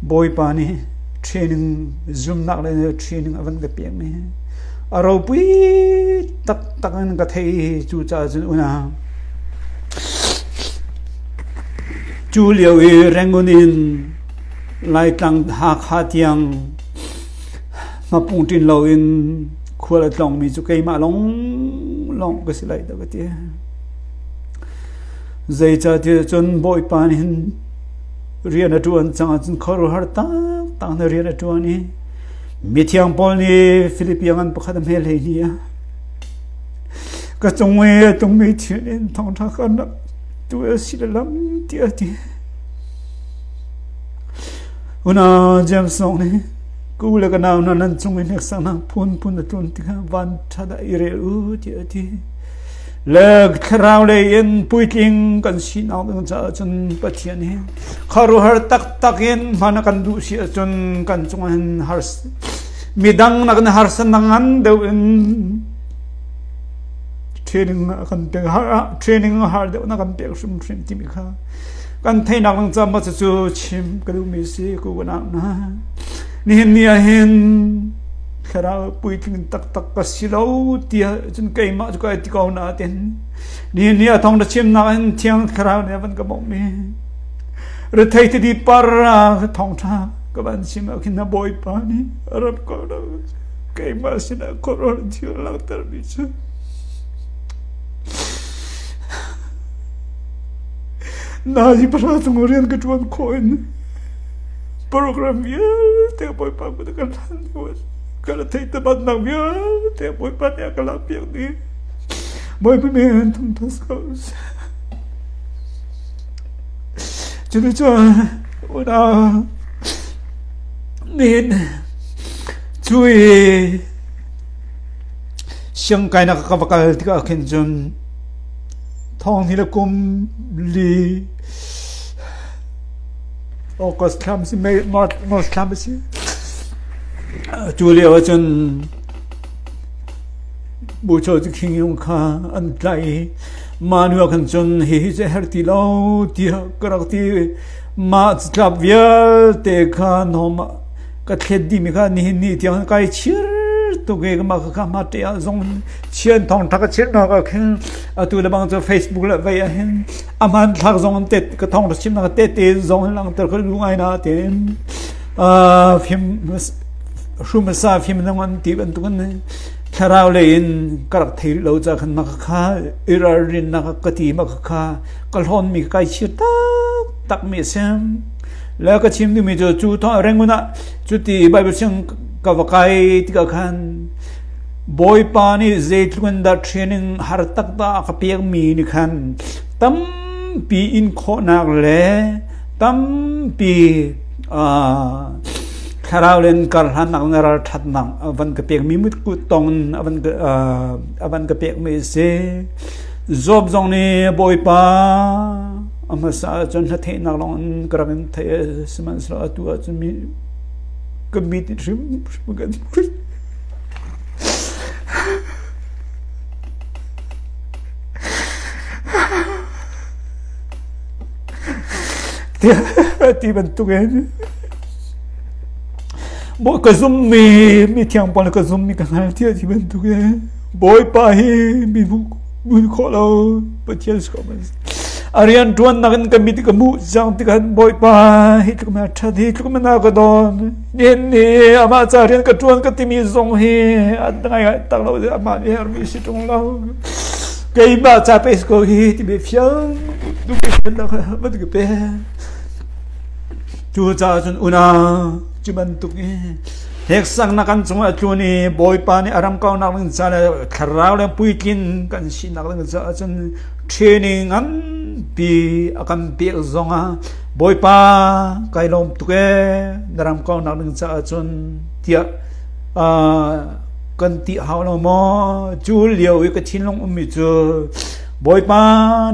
보이파니 training zoom nak le training avan ka piak me aro pui tak takan ka thei chu cha chu una chu liao e rangunin lai tang ha kha tiang ma pung tin lo in khua la tlong mi chu kai ma long ka silai da ka ti zai cha ti chon boy pan hin rian atuan chang chun khor har tang na rian atuani mithiang pol ni philippian pakhat me le ni ka chongwe tong me thien in thong tha khan tu silam ti ati una jamsong ni ku le ka na nan chongwe nek sang na phun tun ti kha van tha da ire u ti ati leg khrau le in puiting kan sin au cha chun pathian hi kharu har tak in mana kan du si chun kan chungan har midang na kan har sanangan de in training kan pe har training har de na kan pe sum trim ti mi kha kan thai na lang cha ma chu chim ka du mi si ku na ni hin khara puiting tak ka silo tia chun kai ma ka ti ko na ten ni thong da chim na an thiang khara ne ban ka bom mi re thai ti di par thong tha ka ban chim a kin na boy pa ni arab ko da kai ma sina ko ro ti la tar bi chu na ji pra tu ngorian ka tuan coin program ye te boy pa ko da kan kalau tidak pandang dia, dia boleh pandang kalau piang ni, boleh pemain tuntas kau. Jadi udah nin cuy, siang kaya nak bakal tiga kenjon, thong ni lakum li, August kami si Mart kami si. Julia chân bố cho cái kinh nghiệm khá ăn lại mà nữa cần chân hi sẽ hết tí lâu thì cái đó thì mà gặp việc để khá nó mà cái thiết đi mình khá ni thì cái chiết tụ cái mà khá mà để dùng chiết thong thắc chiết nó cái tụ là bằng cho Facebook là vậy hen aman thắc dùng tết cái thong chiết nó tết dùng lang từ cái luồng ai na tên phim Rumasa phim nang ti ban tukan tharau le in karak thei lo cha khan ma kha irarin na ka ti ma kha kalhon mi kai chi tak mi sem la ka chim ni mi jo chu tho renguna chu ti bible sing ka wakai ti ka khan boy pa ni zeitun da training har tak da ka piak mi ni khan tam pi in kho nak le tam pi Karau len karhan nak ngaral that nang avan ka pek mi mut ku tong avan ka pek mi se job jong ni boy pa amasa chon ha the nak long karam the seman sra tu a mi kami ti trim magan ti ban tu gen boy ka zoom mi thiang pon ka zoom mi ka hal thia thi ban tu ke boy pa hi mi bu ko lo pa chiel sko mas arian tuan na kan mi ti ka mu jang ti kan boy pa hi tu ma tha di tu ma na ka don ni ama cha rian ka tuan ka ti mi zong hi adai ta lo ama ni har mi si tung lo kai ba cha pe sko hi ti be fiang du ke na ba tu ke pe chu cha chun una cuman tu ni heksang nakan semua cuni boy pa ni aram kau nak sana kharau le puikin kan si nak sa chun training an pi akan pi zonga boy pa kai lom tu ke daram kau nak sa chun tia กันติหาวเราโมจูเลียวอีกทิ้งลงมิจูบอยปา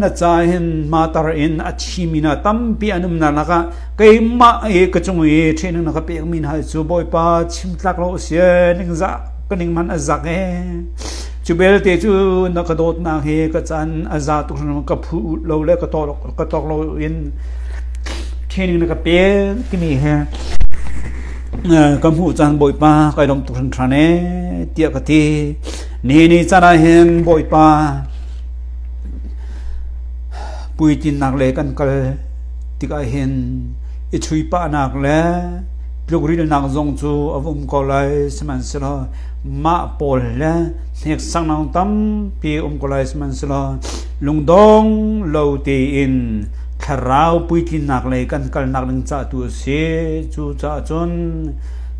นะจ่าเห็นมาตาอินอัชิมินาตั้มปีอันนั้นนะคะเกี่ยมากจงเทนึงนะคะเปียกมินหายจูบอยปาชิมตักเราเสียนึงจะก็นึงมันจักจูเบลเตจูนักโดดนาเฮกจันอาซาตุกนกับผู้เราเล็กก็ตอกเราอินเทนึงนะคะเปียกที่มีเฮกำหูจันบอยปาไกดมตุนทรานเตียกตีนี่จะได้เห็นบอยปาปุยจินนักเลกันกลติกาเห็นอิชุยปานักเลปลุกรีดนักจงจูอวุมกอลายสมันสลามาปอลเลเฮกสังนังตัมปีกอลายสมันสลาลุงดงโลตีอินคาราวปุยจินนักเลกันกลนักหนึ่งจ่าตัวเสียจูจ่าจน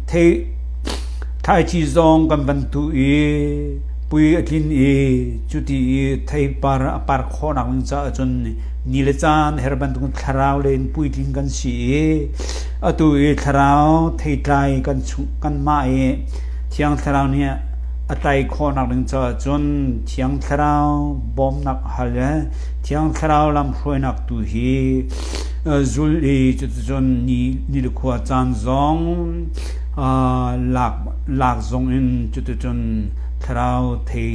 เทไทยจีซองกันบันทุยปุยกินจุดที่ไทยปาร์คอนักวิจารณ์นิลจานเฮร์บันตุนคาราวเลนปุยกินกันสีตุยคาราวไทยใจกันมาเที่ยงคาราวเนี่ยไทยคอนักวิจารณ์เที่ยงคาราวบอมนักฮัลเเที่ยงคาราวลำพวยนักตุฮีจุลีจุดจนนิลขวาจานซองหลักซองอินจุดจนคราวที่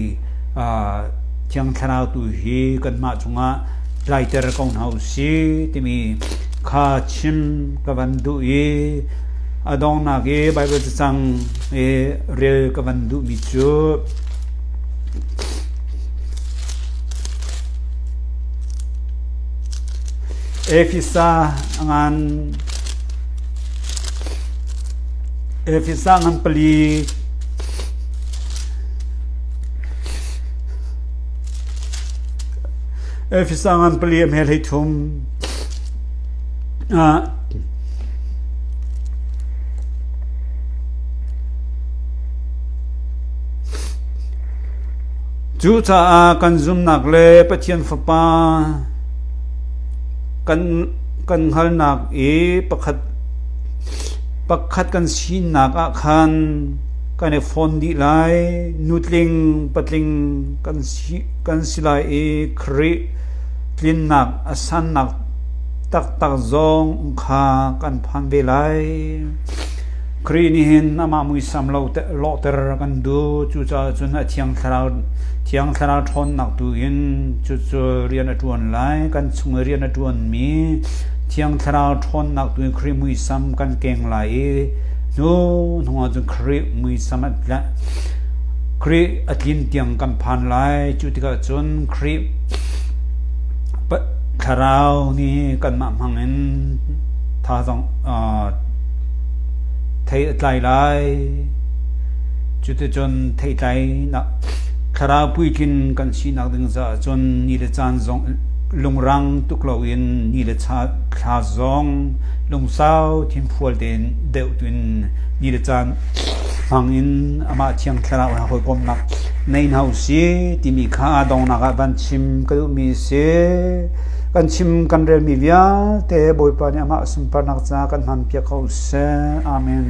เชียงคราวตุฮีกันมาจุงะไล่เตอร์กองเฮาซีที่มีข้าชิมกับวันดุยีอดองนักไบเบิลจังเรียลกับวันดุมิจูเอฟิซางานปลีฟิสังอันเปลี่ยนเฮลิทุมจูจ่ากันซุ่มนักเล่ปะเทียนฟ้ากันหัลนักปักขัดกันชินนักอาคันกันฟอนดีไลนุดลิงปัดลิงกันสิไลครีลินนักอสันนักตักซองขากันพันเวลัยครีนี่เห็นอามามุยสามเราเตอร์กันดูจุดจุนเทียงคราวทนนักดูอินจุดเรียนดวนไลกันชงเรียนดวนมีเทียงคราวทนนักดูครีมุยสามกันเก่งไลนู้นหัวจุนครีมุยสามละครีอัดลินเตียงกันพันไลจุดที่จุนครีคาราวนี่กันมาพังเงินท่าสองไทยไล่ไล่จุดจนไทยไล่นักคาราวปุยกินกันชีนักดึงซะจนนี่เลจานซองลงรังตุกลาวินนี่เลชาคลาซองลงเศร้าทิมฟัวเดนเดวตุนนี่เลจานฟังอินอามาเชียงคาราวหอยกลมนักในเฮาซีที่มีข้าดองนักบันชิมก็มีเสกันชิมกันเรียนมีวิญญาณแต่บอยปานี่อามาสมปนักจากกันหันเปียกเขาเสอาเมน